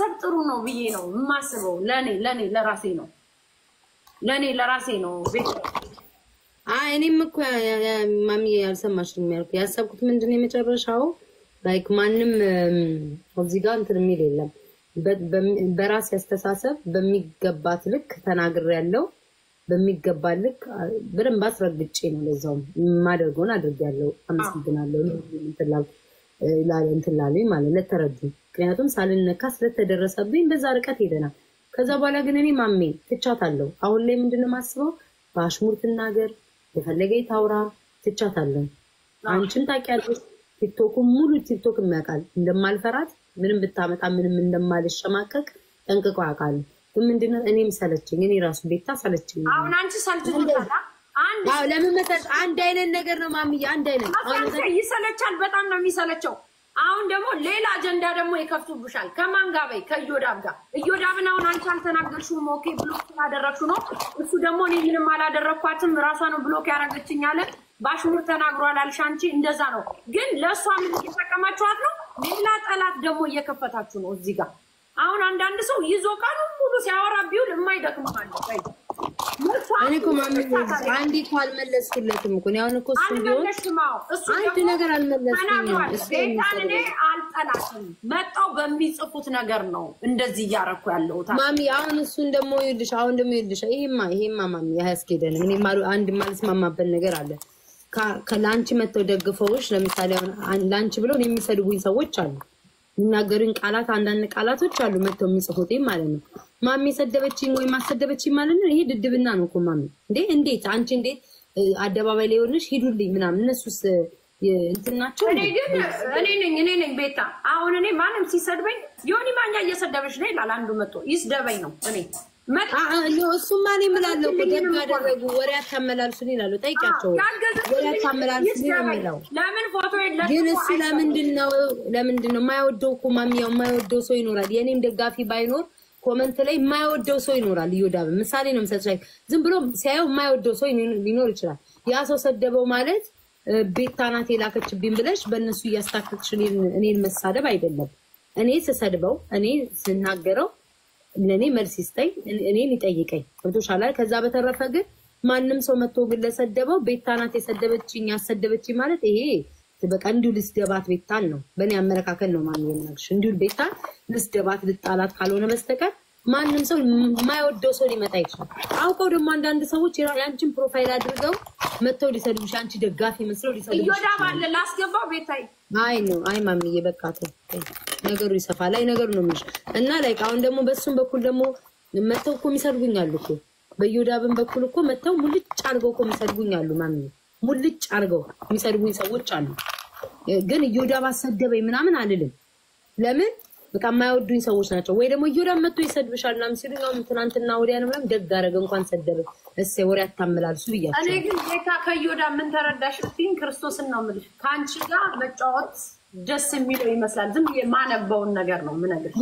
ማሰብ ጥሩ ነው ብዬ ነው ማስበው ለራሴ ነው ቤት እኔም እኮ ማሚ ያልሰማሽኝ የሚያልኩ ያሰብኩት ምንድነው የመጨረሻው ላይክ ማንም እዚህ ጋር እንትን የሚል የለም በራስ ያስተሳሰብ በሚገባት ልክ ተናግር ያለው በሚገባ ልክ በደንብ አስረግጬ ነው ለዛውም ማደርገውን አድርጋለሁ አመስግናለሁ እንትን ላሉኝ ማለት ለተረዱ ምክንያቱም ሳልነካ ስለተደረሰብኝ በዛ ርቀት ሄደናል ከዛ በኋላ ግን እኔ ማሜ ትቻታለሁ አሁን ላይ ምንድነው ማስበው ባሽሙር ትናገር የፈለገ ይታውራ ትቻታለሁ አንቺን ታውቂያለሽ ቲክቶክ ሙሉ ቲክቶክ የሚያውቃል እንደማልፈራት ምንም ብታመጣ ምንም እንደማልሸማቀቅ ጠንቅቆ ያውቃል ግን ምንድነው እኔም ሰለችኝ እኔ ራሱ ቤታ ሰለችኝ አሁን አንቺ ሰልችቶታል ለምን መሰለሽ አንድ አይነት ነገር ነው ማሚዬ አንድ አይነት አሁን ይሰለቻል በጣም ነው የሚሰለቸው አሁን ደግሞ ሌላ አጀንዳ ደግሞ ይከፍቱብሻል ከማን ጋር በይ ከዮዳብ ጋር ዮዳብን አሁን አንቺ አልተናገርሽውም ኦኬ ብሎክ ስላደረግሽው ነው እሱ ደግሞ እኔ ምንም አላደረኳትም ራሷ ነው ብሎክ ያረጋችኝ አለ ባሽሙር ተናግሯል አልሽ አንቺ እንደዛ ነው ግን ለሷ ምን እየተጠቀማችኋት ነው ሌላ ጠላት ደግሞ እየከፈታችሁ ነው እዚህ ጋር አሁን አንዳንድ ሰው ይዞ ቃሉ ሙሉ ሲያወራ ቢውል የማይደክም ማለት ነው እኔ እኮ ማሚ አንዲ ቃል መለስኩለትም እኮ ነው እኮ እሱ ቢሆን አንድ ነገር አልመለስኩም እኔ አልጠላትም መጣው በሚጽፉት ነገር ነው እንደዚህ ያረኩ ያለው ማሚ አሁን እሱን ደግሞ ይልሽ ይሄማ ማሚ ያስኬደን እኔ አንድ ማልስማማበት ነገር አለ ከላንቺ መተው ደግፈውሽ ለምሳሌ አሁን ላንቺ ብለው የሚሰድቡኝ ሰዎች አሉ እናገሩኝ ቃላት አንዳንድ ቃላቶች አሉ መተው የሚጽፉት ማለት ነው ማሚ ሰደበችኝ ወይ ማሰደበችኝ ማለት ነው ይሄ ድድብና ነው እኮ ማሚ እንዴት አንቺ እንዴት አደባባይ ላይ ሆነሽ ሂዱልኝ ምናምን እነሱስ እንትናቸው እኔ ነኝ ቤታ አሁን እኔ ማንም ሲሰድበኝ ዮኒ ማኛ እየሰደበሽ ነው ይላል አንዱ መጥቶ ይስደበኝ ነው እኔ እሱማ እኔ የምላለው እኮ ደግ ያደረጉ ወሬ አታመላልሱን ይላሉ ጠይቂያቸው ወሬ አታመላልሱን ይላሉ ለምን ፎቶ የለም ግን እሱ ለምንድነው የማይወደው እኮ ማሚያው የማይወደው ሰው ይኖራል የኔም ደጋፊ ባይኖር ኮሜንት ላይ የማይወደው ሰው ይኖራል ይወዳብ ምሳሌ ነው የምሰጥሽ ዝም ብሎ ሲያየው የማይወደው ሰው ሊኖር ይችላል ያ ሰው ሰደበው ማለት ቤታናት የላከችብኝ ብለሽ በእነሱ እያስታከክሽ እኔን መሳደብ አይደለም እኔ ስሰድበው እኔ ስናገረው ለኔ መልስ ይስጠኝ እኔን ይጠይቀኝ ወጥቷል ከዛ በተረፈ ግን ማንንም ሰው መጥቶ ግለሰደበው ቤታናት የሰደበችኝ ያሰደበችኝ ማለት ይሄ በቃ እንዲሁ ልስደባት ቤታን ነው በእኔ አመለካከት ነው ማን የምናግሽ እንዲሁ ቤታን ልስደባት ልጣላት ካልሆነ በስተቀር ማንንም ሰው የማይወደው ሰው ሊመጣ ይችላል አውቀው ደግሞ አንዳንድ ሰዎች ያንቺን ፕሮፋይል አድርገው መጥተው ሊሰድቡሽ አንቺ ደጋፊ መስለው ሊሰድቡሽ ዮዳብ አለ ላስገባው ቤታይ አይ ማሚዬ በቃ ነገሩ ይሰፋል ነገሩ ነው ምንሽ እና ላይክ አሁን ደግሞ በሱም በኩል ደግሞ መተው እኮ የሚሰድቡኛሉ እኮ በዮዳብን በኩል እኮ መተው ሙልጭ አርገው እኮ የሚሰድቡኛሉ ማሚዬ ሙልጭ አርገው የሚሰድቡኝ ሰዎች አሉ ግን ዮዳብ አሰደበኝ ምናምን አልልም ለምን በቃ የማይወዱኝ ሰዎች ናቸው ወይ ደግሞ ዮዳብ መጥቶ ይሰድብሻል ምናምን ሲሉኝ አሁን ትናንትና ወዲያ ነው ምናምን ደግ አረገ እንኳን ሰደበ እሰይ ወሬ አታመላልሱ ብያቸው እኔ ግን ቤታ ከዮዳብ ምን ተረዳሽ ብትይኝ ክርስቶስን ነው የምልሽ ካንቺ ጋር መጫወት ደስ የሚለው ይመስላል ዝም የማነበውን ነገር ነው ምነግርሽ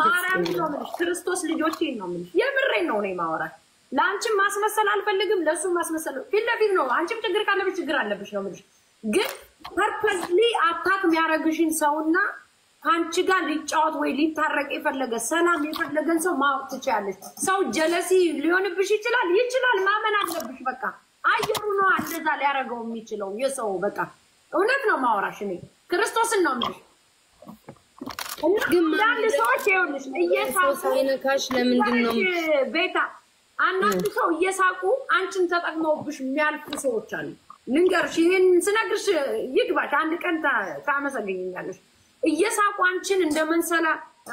ማርያም ነው የምልሽ ክርስቶስ ልጆቼን ነው የምልሽ የምሬን ነው እኔ ማወራት ለአንቺም ማስመሰል አልፈልግም ለሱ ማስመሰል ፊት ለፊት ነው አንቺም ችግር ካለብሽ ችግር አለብሽ ነው የምልሽ ግን ፐርፐዝሊ አታክ የሚያረግሽን ሰውና ካንቺ ጋር ሊጫወት ወይ ሊታረቅ የፈለገ ሰላም የፈለገን ሰው ማወቅ ትችያለሽ ሰው ጀለሲ ሊሆንብሽ ይችላል ማመን አለብሽ በቃ አየሩ ነው እንደዛ ሊያረገው የሚችለው የሰው በቃ እውነት ነው ማወራሽ እኔ ክርስቶስን ነው የምልሽ ግን አንድ ሰዎች ይኸውልሽ እየሳቁ ለምንድን ነው ቤታ አንዳንድ ሰው እየሳቁ አንቺን ተጠቅመውብሽ የሚያልፉ ሰዎች አሉ ልንገርሽ ይሄን ስነግርሽ ይግባሽ አንድ ቀን ታመሰግኛለሽ እየሳቁ አንቺን እንደመንሰላ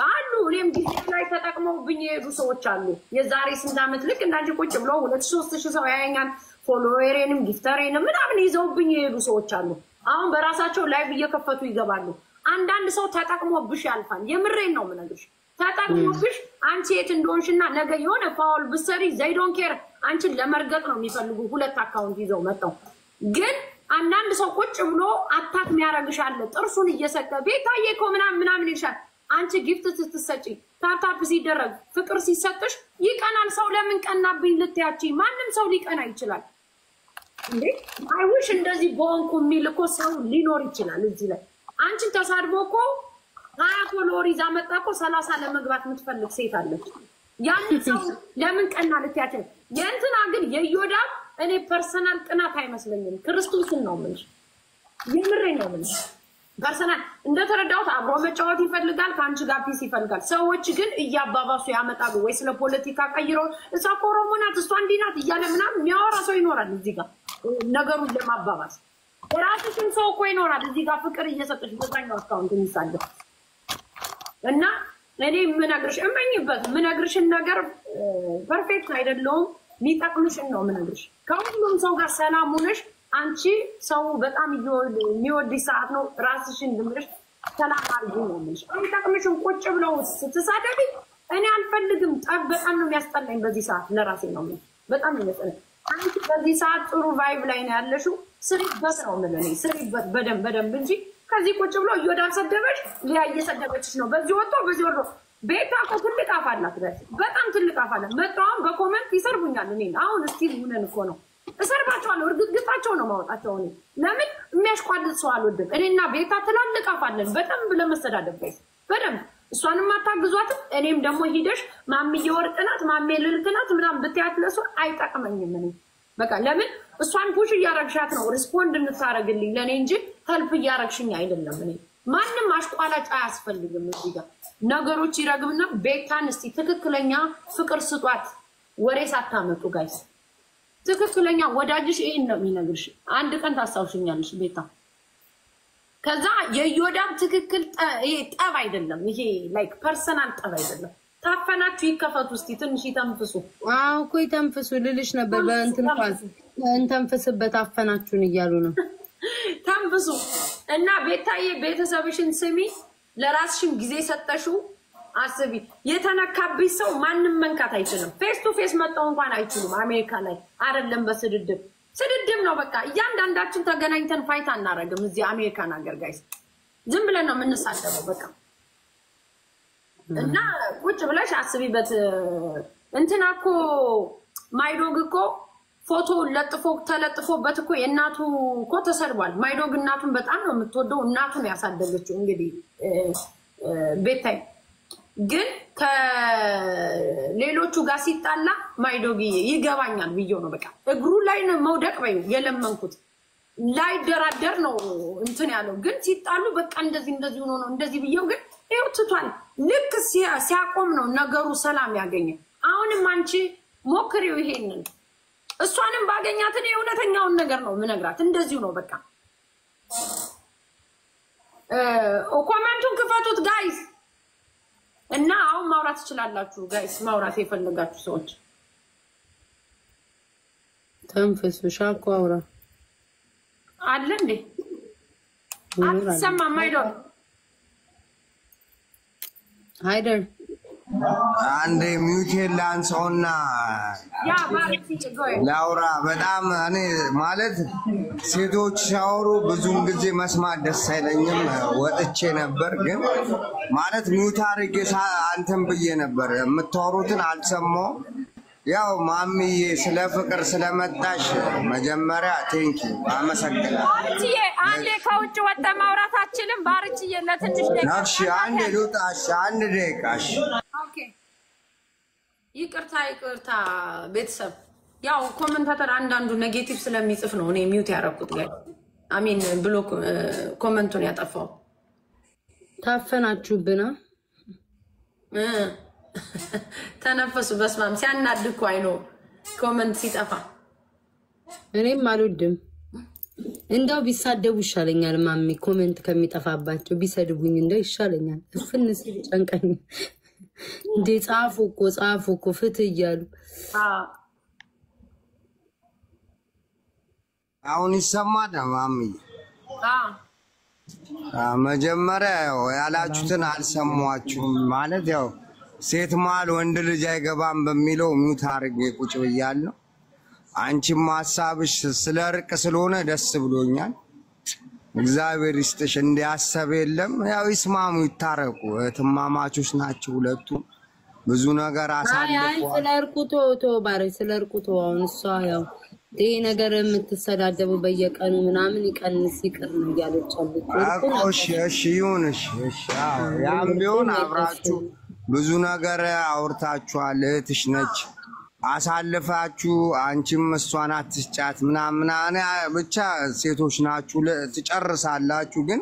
አሉ እኔም ጊዜ ላይ ተጠቅመውብኝ የሄዱ ሰዎች አሉ የዛሬ ስንት ዓመት ልክ እንዳንቺ ቁጭ ብለው 2-3 ሰው ያየኛል ፎሎዌሬንም ጊፍተሬንም ምናምን ይዘውብኝ የሄዱ ሰዎች አሉ አሁን በራሳቸው ላይቭ እየከፈቱ ይገባሉ አንዳንድ ሰው ተጠቅሞብሽ ያልፋል የምሬን ነው የምነግርሽ ተጠቅሞብሽ አንቺ የት እንደሆንሽና ነገ የሆነ ፋውል ብትሰሪ they don't care አንቺን ለመርገጥ ነው የሚፈልጉ ሁለት አካውንት ይዘው መጣው ግን አንዳንድ ሰው ቁጭ ብሎ አታክ የሚያረግሽ አለ ጥርሱን እየሰቀ ቤታዬ እኮ ምናምን ይሻል አንቺ ጊፍት ስትሰጪ ታፕ ሲደረግ ፍቅር ሲሰጥሽ ይቀናል ሰው ለምን ቀናብኝ ልትያቺ ማንም ሰው ሊቀና ይችላል እንዴ አይውሽ እንደዚህ ቦንኩ የሚል እኮ ሰው ሊኖር ይችላል እዚህ ላይ አንቺን ተሳድቦ እኮ 20 ፎሎወር ይዛ መጣ እኮ 30 ለመግባት የምትፈልግ ሴት አለች። ያን ሰው ለምን ቀና ልትያቸው? የእንትና ግን የዮዳ እኔ ፐርሰናል ቅናት አይመስለኝም። ክርስቶስን ነው ምን የምሬ ነው ምን ፐርሰናል እንደተረዳሁት አብሮ መጫወት ይፈልጋል፣ ከአንቺ ጋር ፒስ ይፈልጋል። ሰዎች ግን እያባባሱ ያመጣሉ ወይ ስለ ፖለቲካ ቀይረው እሷ ኦሮሞ ናት እሷ እንዲህ ናት እያለ ምናምን የሚያወራ ሰው ይኖራል እዚህ ጋር ነገሩን ለማባባስ። የራስሽን ሰው እኮ ይኖራል እዚህ ጋር ፍቅር እየሰጠሽ በዛኛው አካውንት የሚሳደብ እና እኔ ምነግርሽ እመኝበት ምነግርሽን ነገር ፐርፌክት አይደለሁም የሚጠቅምሽን ነው ምነግርሽ። ከሁሉም ሰው ጋር ሰላም ሆነሽ አንቺ ሰው በጣም የሚወድሽ ሰዓት ነው ራስሽን ድምርሽ ሰላም አድርጊ ነው የምልሽ። አይጠቅምሽም ቁጭ ብለው ስትሳደቢ እኔ አልፈልግም። ጠብ በጣም ነው የሚያስጠላኝ በዚህ ሰዓት ለራሴ ነው በጣም የሚያስጠላኝ። አንቺ በዚህ ሰዓት ጥሩ ቫይብ ላይ ነው ያለሽው ስሪበት ነው የምልህ ስሪበት በደንብ እንጂ ከዚህ ቁጭ ብሎ እዮዳብ ሰደበሽ ሊያ እየሰደበችሽ ነው በዚህ ወጥቶ በዚህ ወርዶ። ቤታ እኮ ትልቅ አፍ አላት በጣም ትልቅ አፍ አላት። መጣሁም በኮመንት ይሰርቡኛል እኔን አሁን እስቲል ሁነን እኮ ነው እሰርባቸዋለሁ እርግጥግጣቸው ነው ማውጣቸው። እኔ ለምን የሚያሽቋልጥ ሰው አልወድም። እኔና ቤታ ትላልቅ አፍ አለን በጣም ለመሰዳደብ ጋይስ በደንብ እሷንም አታግዟትም። እኔም ደግሞ ሂደሽ ማሚዬ ወርቅ ናት ማሜ ልዕልት ናት ምናምን ብትያት ለእሷ አይጠቅመኝም። እኔ በቃ ለምን እሷን ፑሽ እያረግሻት ነው ሪስፖንድ እንድታረግልኝ ለእኔ እንጂ ሄልፕ እያረግሽኝ አይደለም። እኔ ማንም አሽቋላጭ አያስፈልግም። እዚህ ጋር ነገሮች ይረግምና ቤታን እስቲ ትክክለኛ ፍቅር ስጧት ወሬ ሳታመጡ ጋይስ። ትክክለኛ ወዳጅሽ ይሄን ነው የሚነግርሽ። አንድ ቀን ታስታውሽኛለሽ ቤታ። ከዛ የዮዳብ ትክክል ይሄ ጠብ አይደለም ይሄ ላይክ ፐርሰናል ጠብ አይደለም። ታፈናችሁ ይከፈቱ እስቲ ትንሽ ይተንፍሱ። አዎ እኮ ይተንፍሱ ልልሽ ነበር። በእንትን እንተንፍስበት አፈናችሁን እያሉ ነው። ተንፍሱ እና ቤታዬ ቤተሰብሽን ስሚ፣ ለራስሽን ጊዜ ሰጠሽው አስቢ። የተነካብሽ ሰው ማንም መንካት አይችልም። ፌስ ቱ ፌስ መጣው እንኳን አይችሉም። አሜሪካ ላይ አይደለም ስድድብ ነው በቃ። እያንዳንዳችን ተገናኝተን ፋይት አናረግም እዚህ አሜሪካን ሀገር ጋይስ። ዝም ብለን ነው የምንሳደበው በቃ። እና ቁጭ ብለሽ አስቢበት። እንትና እኮ ማይዶግ እኮ ፎቶ ተለጥፎበት እኮ የእናቱ እኮ ተሰድቧል። ማይዶግ እናቱን በጣም ነው የምትወደው። እናቱን ያሳደገችው እንግዲህ ቤታይ ግን ከሌሎቹ ጋር ሲጣላ ማይዶግ ይገባኛል ብዬው ነው በቃ። እግሩ ላይ ነው መውደቅ በይ የለመንኩት ላይ ደራደር ነው እንትን ያለው። ግን ሲጣሉ በቃ እንደዚህ ሆኖ ነው እንደዚህ ብዬው ግን ይኸው ትቷል። ልክ ሲያቆም ነው ነገሩ ሰላም ያገኘ። አሁንም አንቺ ሞክሪው ይሄንን። እሷንም ባገኛት እኔ እውነተኛውን ነገር ነው ምነግራት። እንደዚሁ ነው በቃ። ኮሜንቱን ክፈቱት ጋይስ እና አሁን ማውራት ትችላላችሁ ጋይስ። ማውራት የፈለጋችሁ ሰዎች ተንፈሱ። ሻኮ አውራ አለ እንዴ? አትሰማም አይደል? ሃይደር አንዴ ሚውቴል ላንሳውና ያ ባሪቲ ጎይ ላውራ። በጣም እኔ ማለት ሴቶች ሲያወሩ ብዙን ጊዜ መስማት ደስ አይለኝም። ወጥቼ ነበር ግን ማለት ሚውት አድርጌ አንተም ብዬ ነበር የምታወሩትን አልሰማሁም። ያው ማሚዬ ስለ ፍቅር ስለመጣሽ መጀመሪያ ቴንኪው አመሰግናለሁ። ባርቺዬ አንዴ ከውጭ ወጣ ማውራት አችልም። ባርቺዬ ለትንሽ ደቂቃ እሺ አንዴ ልውጣሽ አንድ ደቂቃሽ። ኦኬ ይቅርታ ቤተሰብ። ያው ኮሜንታተር አንዳንዱ ኔጌቲቭ ስለሚጽፍ ነው እኔ ሚውት ያደረኩት ጋር አሚን ብሎ ኮሜንቱን ያጠፋው። ታፈናችሁብና ተነፈሱ። በስማም ሲያናድኩ አይኖ ኮሜንት ሲጠፋ እኔም አልወድም። እንደው ቢሳደቡ ይሻለኛል ማሚ። ኮሜንት ከሚጠፋባቸው ቢሰድቡኝ እንደው ይሻለኛል። ፍንስ ጨንቀኝ እንዴ ጻፉ እኮ ፍትህ እያሉ አሁን ይሰማል ማሚ? መጀመሪያ ያላችሁትን አልሰማችሁም ማለት ያው ሴት ማል ወንድ ልጅ አይገባም በሚለው ሚውት አድርጌ ቁጭ ብያለሁ። አንቺም ሐሳብሽ ስለ እርቅ ስለሆነ ደስ ብሎኛል። እግዚአብሔር ይስጥሽ። እንዲያሰብ የለም ያው ይስማሙ ይታረቁ። እህትማማቾች ናቸው ሁለቱ። ብዙ ነገር አሳልፈዋል። ስለ እርቁ ቶ ባሪ ስለ እርቁ ቶ አሁን እሷ ያው ይሄ ነገር የምትሰዳደቡ በየቀኑ ምናምን ይቀንስ ይቅር ነው ያለች አለች። እሺ ይሁን እሺ ያም ቢሆን አብራችሁ ብዙ ነገር አውርታችኋል። እህትሽ ነች አሳልፋችሁ አንቺም እሷን አትስጫት ምናምን ብቻ ሴቶች ናችሁ ትጨርሳላችሁ። ግን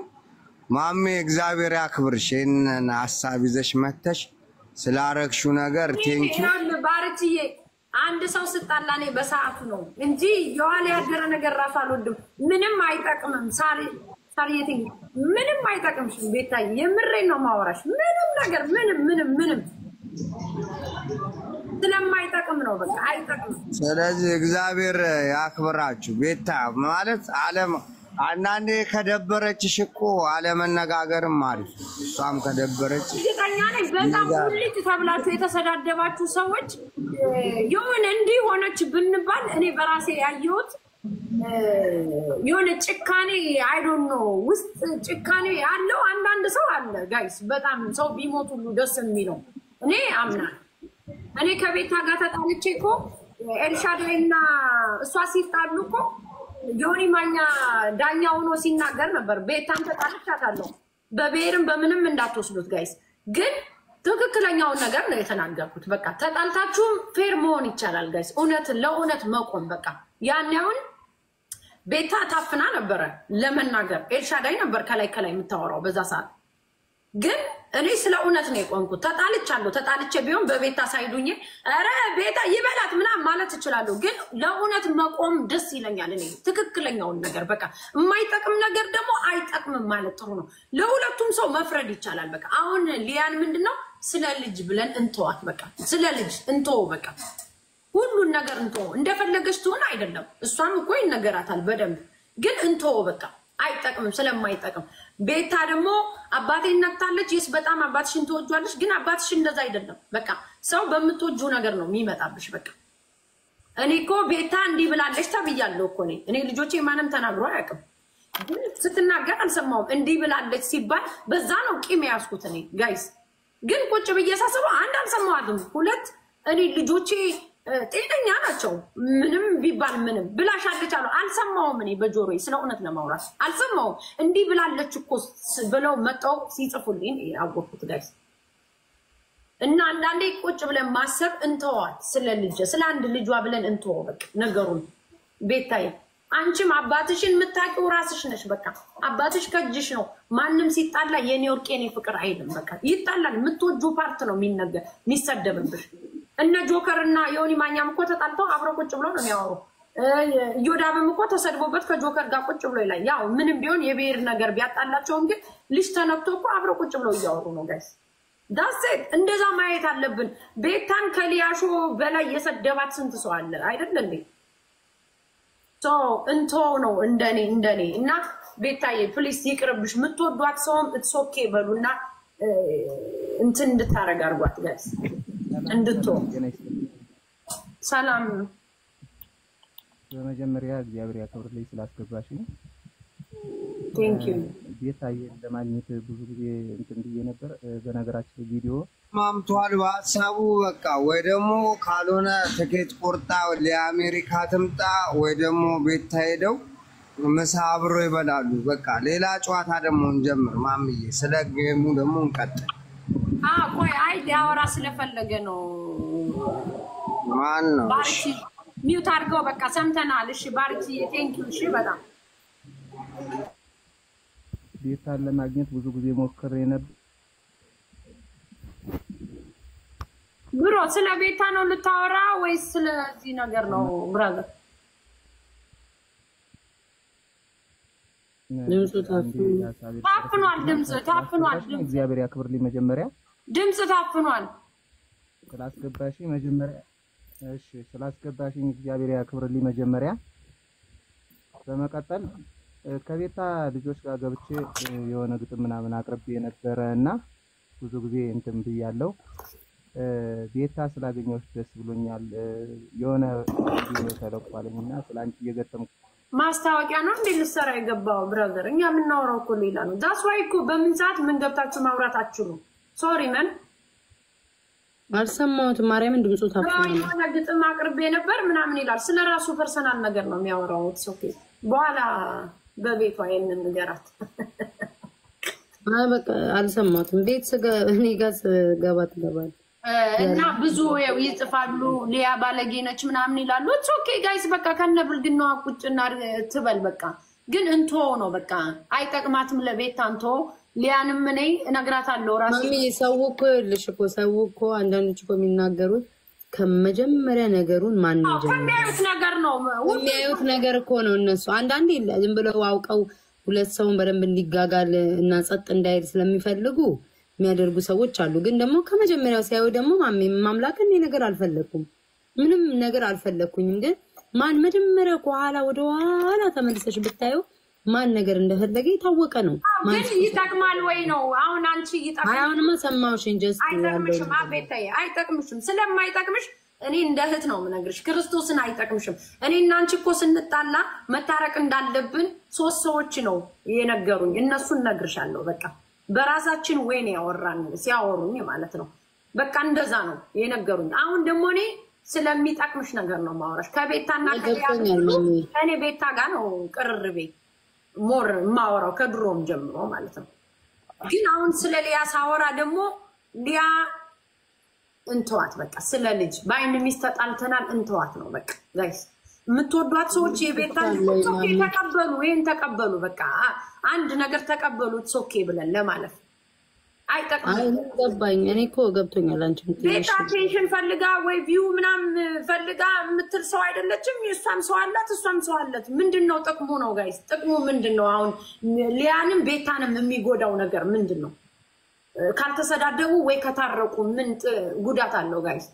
ማሜ እግዚአብሔር ያክብርሽ እነን ሐሳብ ይዘሽ መተሽ ስላረክሽው ነገር ቴንኪው ባርቺዬ። አንድ ሰው ስጣላኔ በሰዓቱ ነው እንጂ የዋለ ያደረ ነገር ራሱ አልወድም። ምንም አይጠቅምም። ሳሪየቲ ምንም አይጠቅምሽ ቤታዬ፣ የምሬን ነው ማወራሽ። ምንም ነገር ምንም ስለማይጠቅም ነው በቃ አይጠቅም። ስለዚህ እግዚአብሔር ያክብራችሁ። ቤታ ማለት ዓለም አንዳንዴ ከደበረችሽ እኮ አለመነጋገርም አሪፍ። እሷም ከደበረች እርግጠኛ ነኝ በጣም ሁልጭ ተብላችሁ የተሰዳደባችሁ ሰዎች የሆነ እንዲህ ሆነች ብንባል እኔ በራሴ ያየሁት የሆነ ጭካኔ አይ ዶንት ኖ ውስጥ ጭካኔ ያለው አንዳንድ ሰው አለ ጋይስ። በጣም ሰው ቢሞት ሁሉ ደስ የሚለው እኔ አምናለሁ። እኔ ከቤታ ጋር ተጣልቼ እኮ ኤልሻዳይና እሷ ሲጣሉ እኮ ዮኒ ማኛ ዳኛ ሆኖ ሲናገር ነበር። ቤታን ተጣልቻታለሁ በብሔርም በምንም እንዳትወስዱት ጋይስ፣ ግን ትክክለኛውን ነገር ነው የተናገርኩት። በቃ ተጣልታችሁም ፌር መሆን ይቻላል ጋይስ። እውነት ለእውነት መቆም በቃ ያን ያውን ቤታ ታፍና ነበረ ለመናገር ኤልሻዳይ ነበር ከላይ የምታወራው በዛ ሰዓት። ግን እኔ ስለ እውነት ነው የቆምኩት። ተጣልቼ ቢሆን በቤታ ሳይዱኝ አረ ቤታ ይበላት ምናምን ማለት እችላለሁ። ግን ለእውነት መቆም ደስ ይለኛል። እኔ ትክክለኛውን ነገር በቃ የማይጠቅም ነገር ደግሞ አይጠቅምም ማለት ጥሩ ነው። ለሁለቱም ሰው መፍረድ ይቻላል። በቃ አሁን ሊያን ምንድነው ስለ ልጅ ብለን እንተዋት። በቃ ስለ ልጅ እንተው። በቃ ሁሉን ነገር እንተው። እንደፈለገች ትሆን አይደለም እሷም እኮ ይነገራታል በደንብ። ግን እንተው በቃ አይጠቅምም ስለማይጠቅም። ቤታ ደግሞ አባቴ ነክታለች። ይስ በጣም አባትሽን ትወጇለሽ። ግን አባትሽ እንደዛ አይደለም። በቃ ሰው በምትወጁ ነገር ነው የሚመጣብሽ። በቃ እኔ እኮ ቤታ እንዲህ ብላለች ተብያለሁ እኮ እኔ ልጆቼ ማንም ተናግሮ አያውቅም። ግን ስትናገር አልሰማሁም። እንዲህ ብላለች ሲባል በዛ ነው ቂም ያስኩት እኔ ጋይስ። ግን ቁጭ ብዬ ሳስበው አንድ አልሰማኋትም፣ ሁለት እኔ ልጆቼ ጤነኛ ናቸው። ምንም ቢባል ምንም ብላሻለች አሉ አልሰማሁም። እኔ በጆሮዬ ስለ እውነት ለማውራት አልሰማሁም። እንዲህ ብላለች እኮ ብለው መጣው ሲጽፉልኝ አወቅኩት ጋይስ። እና አንዳንዴ ቁጭ ብለን ማሰብ እንተዋት። ስለ አንድ ልጇ ብለን እንተው በቃ ነገሩን። ቤታዬ አንቺም አባትሽን የምታውቂው ራስሽ ነሽ። በቃ አባትሽ ከእጅሽ ነው። ማንም ሲጣላ የኔ ወርቅ የኔ ፍቅር አይልም። በቃ ይጣላል። የምትወጁ ፓርት ነው የሚሰደብብሽ። እነ ጆከር እና ዮኒ ማኛም እኮ ተጣልተው አብረው ቁጭ ብሎ ነው የሚያወሩ። ዮዳብም እኮ ተሰድቦበት ከጆከር ጋር ቁጭ ብሎ ይላል። ያው ምንም ቢሆን የብሔር ነገር ቢያጣላቸውም ግን ልጅ ተነክቶ እኮ አብረው ቁጭ ብሎ እያወሩ ነው ጋይስ። ዳሴት እንደዛ ማየት አለብን። ቤታን ከሊያሾ በላይ የሰደባት ስንት ሰው አለ አይደል እንዴ? እንቶ ነው እንደኔ እና ቤታዬ ፕሊስ ይቅርብሽ። የምትወዷት ሰውም እትሶኬ በሉና እንትን እንድታረግ አርጓት ጋይስ። ሰላም በመጀመሪያ እግዚአብሔር ያክብርልኝ ስላስገባሽ ነው። ቴንክ ዩ። ቤታዬ ለማግኘት ብዙ ጊዜ እንትን ብዬ ነበር። በነገራችን ቪዲዮ ማምቷል በሀሳቡ በቃ ወይ ደግሞ ካልሆነ ትኬት ቆርጣ ለአሜሪካ ትምጣ ወይ ደግሞ ቤታ ሄደው ምሳ አብሮ ይበላሉ። በቃ ሌላ ጨዋታ ደግሞ እንጀምር ማምዬ። ስለ ጌሙ ደግሞ እንቀጥል። ቆይ አይ ሊያወራ ስለፈለገ ነው። ማን ነው? ባርቺ ሚውት አድርገው በቃ ሰምተናል። እሺ ባርቺ ቴንክ ዩ። እሺ በጣም ቤታን ለማግኘት ብዙ ጊዜ ሞክሬ ነበር። ብሮ ስለ ቤታ ነው ልታወራ ወይስ ስለዚህ ነገር ነው ብራዘር? ታፍኗል። ድምጽ ታፍኗል። እግዚአብሔር ያክብርልኝ። መጀመሪያ ድምጽ ታፍኗል። ስላስገባሽኝ መጀመሪያ እሺ ስላስገባሽኝ እግዚአብሔር ያክብርልኝ መጀመሪያ። በመቀጠል ከቤታ ልጆች ጋር ገብቼ የሆነ ግጥም ምናምን አቅርቤ የነበረ እና ብዙ ጊዜ እንትን ብያለሁ። ቤታ ስላገኘሁሽ ደስ ብሎኛል። የሆነ ቪዲዮ ተለቋለኝና ስላንቺ እየገጠምኩ ማስታወቂያ ነው እንዴ ልሰራ የገባው ብራዘር? እኛ የምናወራው እኮ ሌላ ነው። ዳስ ዋይ እኮ በምን ሰዓት ምን ገብታችሁ ማውራት አትችሉ። ሶሪ መን አልሰማሁትም። ማርያምን ድምፁ ታፍኗል። የሆነ ግጥም አቅርቤ ነበር ምናምን ይላል። ስለራሱ ፐርሰናል ነገር ነው የሚያወራው። ኦኬ በኋላ በቤቷ ይሄንን ንገራት። በቃ አልሰማሁትም። ቤት እኔ ጋር ገባት እና ብዙ ይጽፋሉ። ሊያ ባለጌ ነች ምናምን ይላሉ። ኦኬ ጋይስ በቃ ከነብልግናዋ ቁጭና ትበል በቃ። ግን እንቶ ነው በቃ አይጠቅማትም ለቤት አንቶ ሊያንም እኔ እነግራታለሁ ራሴ። ማሚ ሰው እኮ አንዳንዶች እኮ የሚናገሩት ከመጀመሪያ ነገሩን ማን ይጀምራል? የሚያዩት ነገር ነው። የሚያዩት ነገር እኮ ነው እነሱ። አንዳንዴ ዝም ብለው አውቀው ሁለት ሰውን በደንብ እንዲጋጋል እና ጸጥ እንዳይል ስለሚፈልጉ የሚያደርጉ ሰዎች አሉ። ግን ደግሞ ከመጀመሪያው ሲያዩ ደግሞ ማምላክ እኔ ነገር አልፈለኩም፣ ምንም ነገር አልፈለኩኝም። ግን ማን መጀመሪያ ከኋላ ወደ ኋላ ተመልሰሽ ብታዩ ማን ነገር እንደፈለገ የታወቀ ነው። ግን ይጠቅማል ወይ ነው አሁን አንቺ ይጠቅማል? አሁንማ ሰማሁሽ እንጂ አይጠቅምሽም። አቤታዬ አይጠቅምሽም። ስለማይጠቅምሽ እኔ እንደ እህት ነው የምነግርሽ። ክርስቶስን አይጠቅምሽም። እኔ እና አንቺ እኮ ስንጣላ መታረቅ እንዳለብን 3 ሰዎች ነው የነገሩኝ። እነሱን እነግርሻለሁ። በቃ በራሳችን ወይ ነው ያወራን ሲያወሩኝ ማለት ነው። በቃ እንደዛ ነው የነገሩኝ። አሁን ደግሞ እኔ ስለሚጠቅምሽ ነገር ነው ማወራሽ። ከቤታና ከኔ ቤታ ጋር ነው ቅርርቤ ሞር ማወራው ከድሮም ጀምሮ ማለት ነው። ግን አሁን ስለ ሊያ ሳወራ ደግሞ ሊያ እንተዋት በቃ። ስለ ልጅ ባይን ሚስት ተጣልተናል እንተዋት ነው በቃ። ጋይስ የምትወዷት ሰዎች የቤታን ኦኬ ተቀበሉ፣ ይሄን ተቀበሉ በቃ። አንድ ነገር ተቀበሉት ኦኬ ብለን ለማለፍ አይጠቅምም። ገባኝ። እኔ እኮ ገብቶኛል። አንቺ ቤታ ቴንሽን ፈልጋ ወይ ቪው ምናምን ፈልጋ የምትል ሰው አይደለችም። እሷም ሰው አላት እሷም ሰው አላት። ምንድነው ጥቅሙ ነው ጋይስ? ጥቅሙ ምንድነው? አሁን ሊያንም ቤታንም የሚጎዳው ነገር ምንድነው? ካልተሰዳደቡ ወይ ከታረቁ ምን ጉዳት አለው ጋይስ?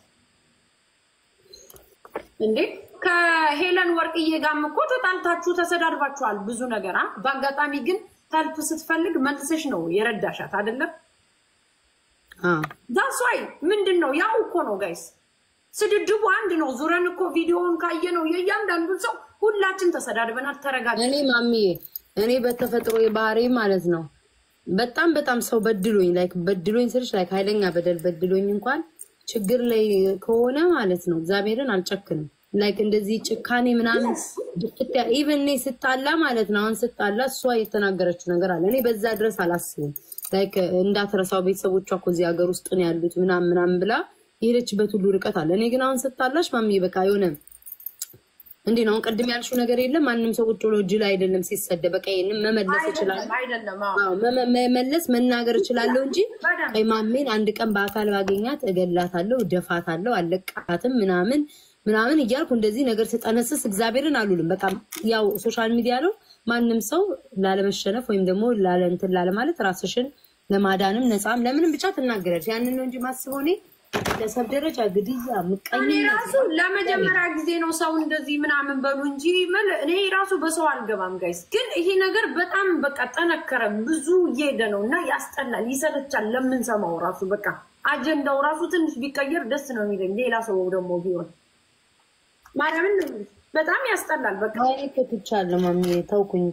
እንዴ ከሄለን ወርቅዬ ጋርም እኮ ተጣልታችሁ ተሰዳድባችኋል ብዙ ነገር። በአጋጣሚ ግን ታልፍ ስትፈልግ መልሰሽ ነው የረዳሻት አይደለም? ዳስ ዋይ ምንድነው? ያው እኮ ነው ጋይስ። ስድድቡ አንድ ነው። ዙረን እኮ ቪዲዮውን ካየነው የእያንዳንዱ ሰው ሁላችን ተሰዳድበናል። ተረጋጋ። እኔ ማሚዬ እኔ በተፈጥሮ ባህሪ ማለት ነው በጣም ሰው በድሎኝ ስልሽ ኃይለኛ በደል በድሎኝ እንኳን ችግር ላይ ከሆነ ማለት ነው እግዚአብሔርን አልጨክንም። እንደዚህ ጭካኔ ምናምን ኢቭን እኔ ስጣላ ማለት ነው። አሁን ስጣላ እሷ የተናገረችው ነገር አለ። እኔ በዛ ድረስ አላስብም። እንዳትረሳው ቤተሰቦቿ እኮ እዚህ ሀገር ውስጥ ነው ያሉት ምናምን ብላ የሄደችበት ሁሉ ርቀት አለ። እኔ ግን አሁን ስጣላሽ ማሚ በቃ የሆነ እንዴ ነው ቅድም ያልሽው ነገር የለም። ማንም ሰው ቁጭ ብሎ ጅል አይደለም ሲሰደ በቃ ይሄንን መመለስ ይችላል። አዎ መመለስ መናገር ይችላልው እንጂ ማሜን አንድ ቀን በአካል ባገኛት እገላታለሁ፣ ደፋታለሁ፣ አለቃታም ምናምን እያልኩ እንደዚህ ነገር ስጠነስስ እግዚአብሔርን አሉልም። በቃ ያው ሶሻል ሚዲያ ነው። ማንም ሰው ላለመሸነፍ ወይም ደግሞ ላለንትን ላለማለት ራስሽን ለማዳንም ነፃም ለምንም ብቻ ትናገራለሽ። ያንን ነው እንጂ ማስበው እኔ ለሰብ ደረጃ ግድያ ምቀኝነት ራሱ ለመጀመሪያ ጊዜ ነው ሰው እንደዚህ ምናምን በሉ እንጂ እኔ ራሱ በሰው አልገባም ጋይስ። ግን ይሄ ነገር በጣም በቃ ጠነከረ፣ ብዙ እየሄደ ነው እና ያስጠላል፣ ይሰለቻል ለምንሰማው ራሱ በቃ አጀንዳው ራሱ ትንሽ ቢቀየር ደስ ነው የሚለኝ። ሌላ ሰው ደግሞ ቢሆን ማለምን በጣም ያስጠላል። በቃ አይ ከተቻለ ማሚ ተውኩኝ።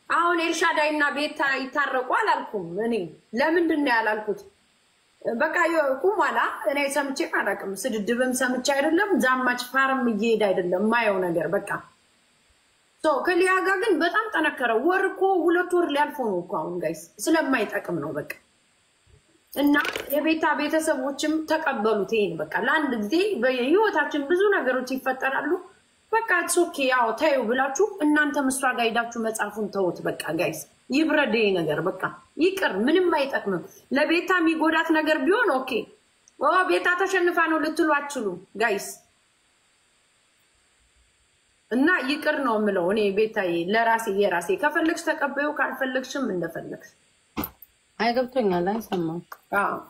አሁን ኤልሻዳይ እና ቤታ ይታረቁ አላልኩም እኔ። ለምንድን ነው ያላልኩት? በቃ ቁማላ እኔ ሰምቼ አላውቅም። ስድድብም ሰምቼ አይደለም፣ ዛማች ፋርም እየሄደ አይደለም ማየው ነገር በቃ ከሊያ ጋር ግን በጣም ጠነከረ። ወር እኮ 2 ወር ሊያልፈው ነው እኮ አሁን ጋይስ። ስለማይጠቅም ነው በቃ። እና የቤታ ቤተሰቦችም ተቀበሉት ይሄን በቃ። ለአንድ ጊዜ በህይወታችን ብዙ ነገሮች ይፈጠራሉ። በቃ ኦኬ ያው ታዩ ብላችሁ እናንተ መስራ ጋር ሄዳችሁ መጻፉን ተውት በቃ ጋይስ። ይብረድ ነገር በቃ ይቅር። ምንም አይጠቅምም። ለቤታ የሚጎዳት ነገር ቢሆን ኦኬ ቤታ ተሸንፋ ነው ልትሉ አትችሉም ጋይስ። እና ይቅር ነው የምለው እኔ ቤታዬ ለራሴ የራሴ። ከፈለግሽ ተቀበዩ፣ ካልፈለግሽም እንደፈለግሽ። አይገብቶኛል። አይሰማም።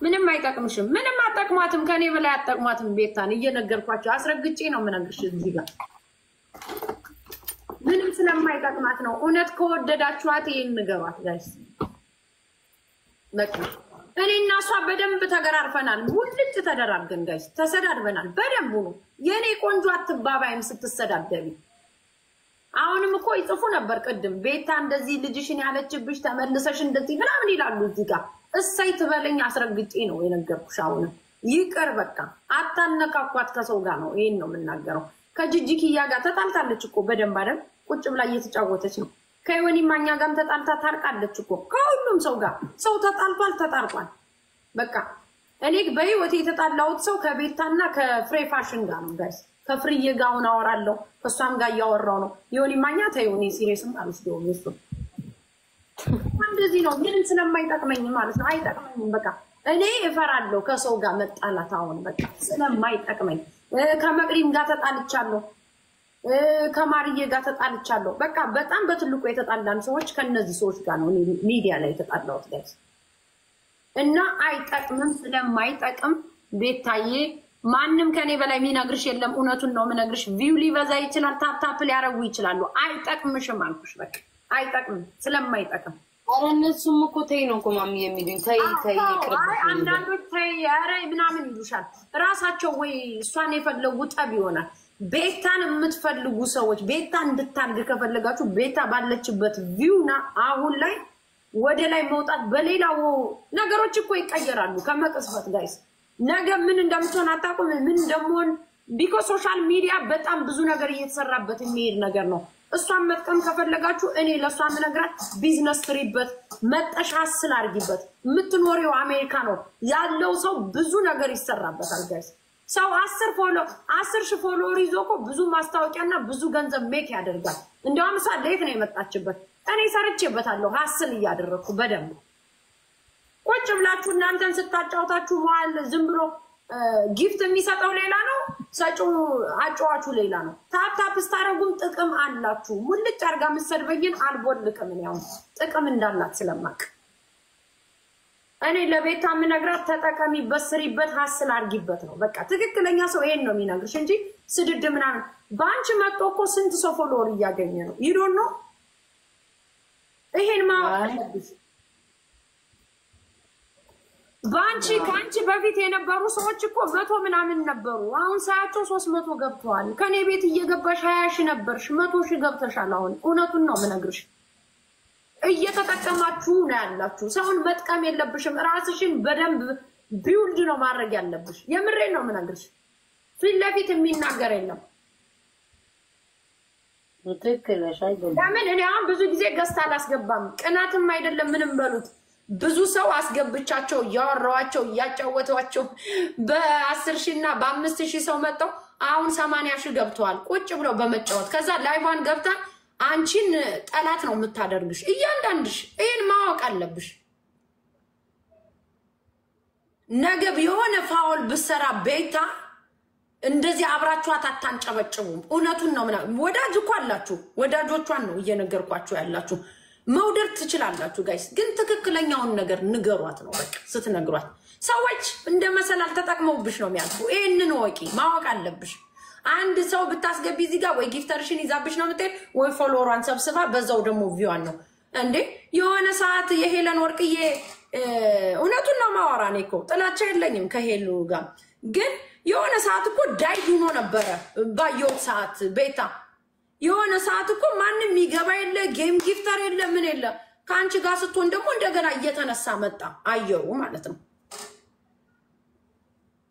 ምንም አይጠቅምሽም። ምንም አጠቅማትም። ከኔ በላይ አጠቅማትም። ቤታን እየነገርኳቸው አስረግጬ ነው የምነግርሽ እዚህ ጋር ምንም ስለማይጠቅማት ነው። እውነት ከወደዳችኋት ይሄን ንገሯት ጋይስ። በቃ እኔ እና እሷ በደንብ ተገራርፈናል። ሁልጭ ተደራርገን ጋይስ ተሰዳድበናል በደንብ ነው። የኔ ቆንጆ አትባባይም ስትሰዳደቢ። አሁንም እኮ ይጽፉ ነበር ቅድም ቤታ እንደዚህ ልጅሽን ያለችብሽ ተመልሰሽ እንደዚህ ምናምን ይላሉ እዚህ ጋር። እሰይ ትበለኝ አስረግጬ ነው የነገርኩሽ። አሁንም ይቅር በቃ አታነካኳት ከሰው ጋር ነው ይሄን ነው የምናገረው ከጂጂኪያ ጋር ተጣልታለች እኮ በደንብ አይደል ቁጭ ብላ እየተጫወተች ነው ከዮኒ ማኛ ጋርም ተጣልታ ታርቃለች እኮ ከሁሉም ሰው ጋር ሰው ተጣልቷል በቃ እኔ በህይወቴ የተጣላሁት ሰው ከቤታና ከፍሬ ፋሽን ጋር ነው ጋይስ ከፍሬዬ ጋር አወራለሁ ከሷም ጋር ያወራው ነው ዮኒ ማኛ ታዩኒ ሲሪየስም አልወስደውም እሱ እንደዚህ ነው ምንም ስለማይጠቅመኝ ማለት ነው አይጠቅመኝም በቃ እኔ እፈራለሁ ከሰው ጋር መጣላት አሁን በቃ ስለማይጠቅመኝ ከመቅሪም ጋር ተጣልቻለሁ ከማርዬ ጋር ተጣልቻለሁ በቃ በጣም በትልቁ የተጣላን ሰዎች ከነዚህ ሰዎች ጋር ነው ሚዲያ ላይ የተጣላሁት ጋይስ እና አይጠቅምም ስለማይጠቅም ቤታዬ ማንንም ከኔ በላይ ሚነግርሽ የለም እውነቱን ነው ምነግርሽ ቪው ሊበዛ ይችላል ታፕ ሊያረጉ ይችላሉ አይጠቅምሽም አልኩሽ በቃ አይጠቅም ስለማይጠቅም እነሱም እኮ ተይ ነው እኮ ማሚ የሚሉኝ ተይ ይቅርብ አንዳንዶች ተይ ኧረ ምናምን ይሉሻል ራሳቸው ወይ እሷን የፈለጉ ጠብ ይሆናል ቤታን የምትፈልጉ ሰዎች ቤታ እንድታድግ ከፈለጋችሁ ቤታ ባለችበት ቪውና አሁን ላይ ወደ ላይ መውጣት በሌላው ነገሮች እኮ ይቀየራሉ ከመቅስፈት ጋይስ ነገ ምን እንደምትሆን አታውቁም ምን እንደምሆን ቢኮ ሶሻል ሚዲያ በጣም ብዙ ነገር እየተሰራበት የሚሄድ ነገር ነው እሷን መጥቀም ከፈለጋችሁ እኔ ለሷን ምነግራት ቢዝነስ ትሪበት መጠሻስል አርጊበት የምትኖሪው አሜሪካ ነው ያለው ሰው ብዙ ነገር ይሰራበታል ጋይስ ሰው 10 ሺህ ፎሎወር ይዞ እኮ ብዙ ማስታወቂያና ብዙ ገንዘብ ሜክ ያደርጋል እንደውም ሳሌት ነው የመጣችበት እኔ ሰርቼበታለሁ ሀስል እያደረኩ በደንብ ቁጭ ብላችሁ እናንተን ስታጫውታችሁ መዋል ዝም ብሎ ጊፍት የሚሰጠው ሌላ ነው ሰጪው አጫዋቹ ሌላ ነው ታፕ ስታረጉም ጥቅም አላችሁ ሙልጭ አርጋ መሰድበኝን አልቦልቅም ነው ጥቅም እንዳላት ስለማቅ እኔ ለቤታ ምነግራት ተጠቀሚ በስሪበት ሀስል አርጊበት ነው በቃ ትክክለኛ ሰው ይሄን ነው የሚነግርሽ እንጂ ስድድ ምናምን ባንቺ መጥቶ እኮ ስንት ሰው ፎሎወር እያገኘ ነው ይዶን ነው ይሄን ማወቅ ባንቺ ካንቺ በፊት የነበሩ ሰዎች እኮ 100 ምናምን ነበሩ አሁን ሳያቸው 300 ገብተዋል ከኔ ቤት እየገባሽ 20 ሺህ ነበርሽ 100 ሺህ ገብተሻል አሁን እውነቱን ነው ምነግርሽ እየተጠቀማችሁ ነው ያላችሁ ሰውን መጥቀም የለብሽም ራስሽን በደንብ ቢውልድ ነው ማድረግ ያለብሽ የምሬ ነው ምነግርሽ ፊት ለፊት የሚናገር የለም ትክክለሽ አይደለም ለምን እኔ አሁን ብዙ ጊዜ ገስታ አላስገባም ቅናትም አይደለም ምንም በሉት ብዙ ሰው አስገብቻቸው ያወራዋቸው ያጫወቷቸው በ10 ሺህና በ5 ሺህ ሰው መጣው አሁን 80 ሺህ ገብተዋል ቁጭ ብለው በመጫወት ከዛ ላይቫን ገብታ አንቺን ጠላት ነው የምታደርግሽ እያንዳንድሽ ይሄን ማወቅ አለብሽ ነገ የሆነ ፋውል ብሰራ ቤታ እንደዚህ አብራችኋት አታንጨበጭቡም እውነቱን ነው ወዳጅ እኮ አላችሁ ወዳጆቿን ነው እየነገርኳችሁ ያላችሁ መውደድ ትችላላችሁ ጋይስ ግን ትክክለኛውን ነገር ንገሯት ነው በቃ ስትነግሯት ሰዎች እንደመሰላል ተጠቅመውብሽ ነው የሚያልፉ ይሄንን ወቂ ማወቅ አለብሽ አንድ ሰው ብታስገቢ እዚህ ጋር ወይ ጊፍተርሽን ይዛብሽ ነው የምትሄድ ወይ ፎሎወሯን ሰብስባ በዛው ደግሞ ቪዋን ነው እንዴ የሆነ ሰዓት የሄለን ወርቅዬ እውነቱን ነው ማወራ ነው እኮ ጥላቻ የለኝም ከሄሉ ጋር ግን የሆነ ሰዓት እኮ ዳይድ ሆኖ ነበር ባየው ሰዓት ቤታ የሆነ ሰዓት እኮ ማንንም ይገባ የለ ጌም ጊፍተር የለ ምን የለ ካንቺ ጋር ስትሆን ደግሞ እንደገና እየተነሳ መጣ አየሩ ማለት ነው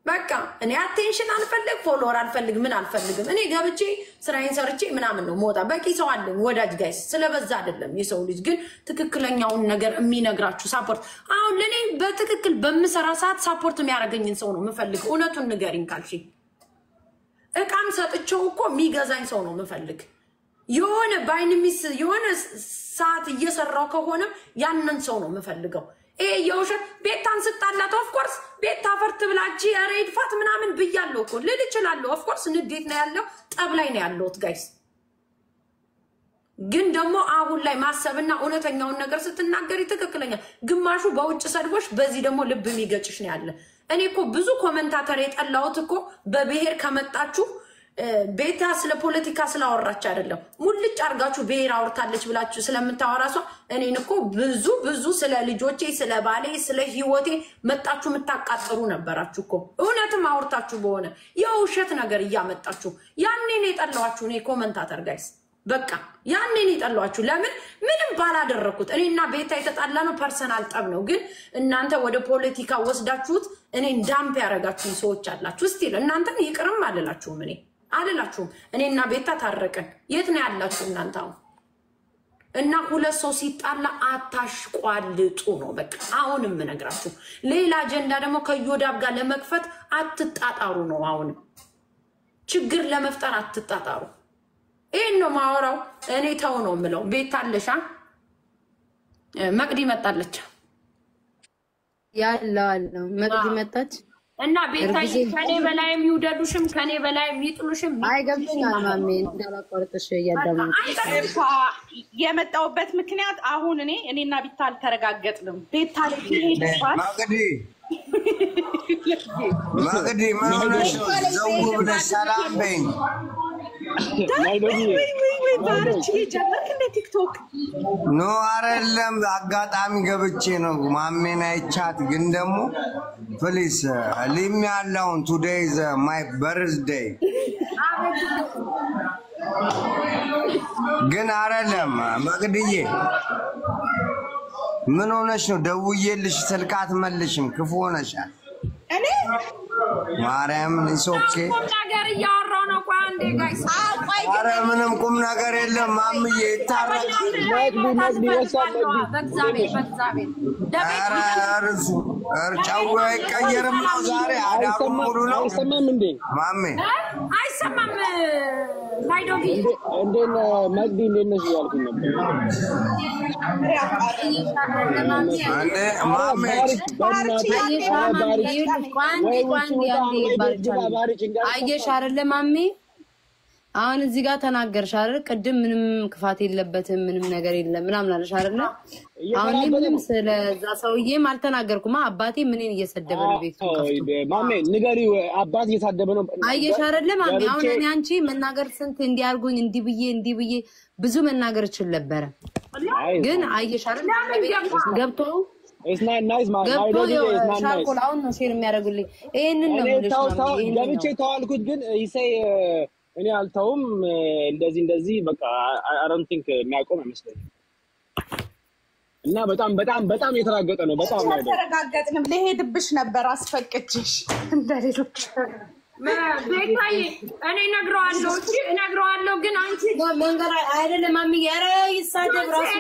በቃ እኔ አቴንሽን አልፈልግ ፎሎወር አልፈልግ ምን አልፈልግም እኔ ገብቼ ስራዬን ሰርቼ ምናምን ነው ሞታ በቂ ሰው አለኝ ወዳጅ ጋይስ ስለበዛ አይደለም የሰው ልጅ ግን ትክክለኛውን ነገር የሚነግራችሁ ሳፖርት አሁን ለኔ በትክክል በመሰራ ሰዓት ሳፖርት የሚያደርገኝን ሰው ነው የምፈልግ እውነቱን ንገሪኝ ካልሽ እቃም ሰጥቼው እኮ የሚገዛኝ ሰው ነው የምፈልግ የሆነ ባይንሚስ የሆነ ሰዓት እየሰራው ከሆነ ያንን ሰው ነው የምፈልገው የውሸት ቤታን ስጣላት ኦፍ ኮርስ ቤታ ፈርት ብላጂ ያሬድ ፋት ምናምን ብያለሁ እኮ ልል ይችላል ኦፍ ኮርስ ንዴት ነው ያለው ጠብ ላይ ነው ያለውት ጋይስ ግን ደግሞ አሁን ላይ ማሰብና እውነተኛውን ነገር ስትናገሪ ትክክለኛ ግማሹ በውጭ ሰድቦሽ በዚህ ደግሞ ልብ የሚገጭሽ ነው ያለ እኔ እኮ ብዙ ኮሜንታተር የጠላውት እኮ በብሔር ከመጣችሁ ቤታ ስለ ፖለቲካ ስላወራች አይደለም ሙልጭ አርጋችሁ ብሔር አውርታለች ብላችሁ ስለምታወራሷ እኔን እኮ ብዙ ስለ ልጆቼ ስለ ባሌ ስለ ህይወቴ መጣችሁ መታቃጥሩ ነበራችሁ እኮ እውነትም አውርታችሁ በሆነ የውሸት ነገር እያመጣችሁ ያኔ ነው የጠላዋችሁ እኔ ኮሜንታተር ጋይስ በቃ ያኔን ይጣላችሁ ለምን ምንም ባላደረኩት እኔና ቤታ የተጣላነው ፐርሰናል ጠብ ነው ግን እናንተ ወደ ፖለቲካ ወስዳችሁት እኔን ዳምፕ ያረጋችሁ ሰዎች አላችሁ ስቲል እናንተን ይቅርም አልላችሁም እኔና ቤታ ታረቀን የት ነው ያላችሁ እናንተ እና ሁለት ሰው ሲጣላ አታሽቋልጡ ነው በቃ አሁንም እነግራችሁ ሌላ አጀንዳ ደግሞ ከዮዳብ ጋር ለመክፈት አትጣጣሩ ነው አሁንም ችግር ለመፍጠር አትጣጣሩ ይሄን ነው ማወራው እኔ ተው ነው ምለው ቤት አለሻ መቅዲ መጣለች ያላለው መቅዲ መጣች እና ቤታይ ከኔ በላይም ይውደዱሽም ከኔ በላይም ይጥሉሽም አይገብኛ ማሜ እንዳላቆርጥሽ ያዳሙ የመጣውበት ምክንያት አሁን እኔና ቢታል ተረጋገጥንም ቤታል ይሄድፋል መቅዲ ምን ሆነሽ ዘው ብለሽ ሰላም በይኝ ቲክቶክ ኖ አይደለም አጋጣሚ ገብቼ ነው ማሜን አይቻት ግን ደግሞ ፕሊስ ሊም ያለውን ቱዴይ ኢዝ ማይ በርዝዴይ ግን አይደለም መቅዲዬ ምን ሆነሽ ነው ደውዬልሽ ስልክ አትመልሽም ክፉ ሆነሻል እኔ ማርያም ኦኬ ነገር ያወራው ነው ቆይ አንዴ ጋይስ አረ ምንም ቁም ነገር የለም ማምዬ ይታረቅ በእግዚአብሔር አረ እርሱ እርጫው አይቀየርም ነው ዛሬ አዳሩ ሙሉ ነው አይሰማም እንዴ ማሜ አይሰማም ላይዶቢ እንደነ መግዲ እንደነሽ ያልኩኝ ነበር አንዴ ማሜ አየሽ አይደለ ማሜ አሁን እዚህ ጋር ተናገርሽ አይደል ቅድም ምንም ክፋት የለበትም ምንም ነገር የለም ምናምን አለሽ አይደል አሁን ምንም ስለዛ ሰውዬም አልተናገርኩም አባቴ ምንን እየሰደበ ነው ቤቱ ማሜ ንገሪው አባት እየሳደበ ነው አየሽ አይደል ማሜ አሁን እኔ አንቺ መናገር ስንት እንዲያርጉኝ እንዲብዬ ብዙ መናገር እችል ነበር ግን አየሽ አይደል ገብቶ It's not nice, man. I don't do it. It's not nice. አሁን ነው ሼር የሚያደርጉልኝ ይሄንን ነው ለብቻ ተዋልኩት ግን ይሰይ እኔ አልተውም እንደዚህ በቃ I don't think የሚያቆም አይመስለኝም እና በጣም የተራገጠ ነው በጣም ነው ተረጋግጠንም ለሄድብሽ ነበር አስፈቅጭሽ እንደሌሎች ቤታይ እኔ ነግረዋለሁ ግን አንቺ መንገር አይደለም ማሚ ያረ ይሳደብ ራሱ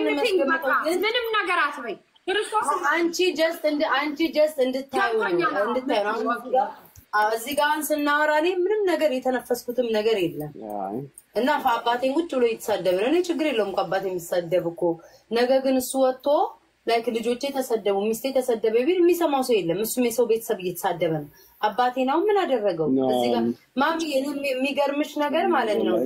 ምንም ነገር አትበይ ክርስቶስ አንቺ ጀስት እንድታዩ እዚህ ጋር ስናወራ ምንም ነገር የተነፈስኩትም ነገር የለም እና አባቴን ቁጭ ብሎ ይተሳደብ ነው እኔ ችግር የለውም አባቴ የሚሳደብ እኮ ነገ ግን እሱ ወጥቶ ላይክ ልጆቼ ተሰደቡ ሚስቴ ተሰደበ ቢል የሚሰማው ሰው የለም እሱም የሰው ቤተሰብ እየተሳደበ ነው አባቴ ነው ምን አደረገው እዚህ ጋር ማሚ የሚገርምሽ ነገር ማለት ነው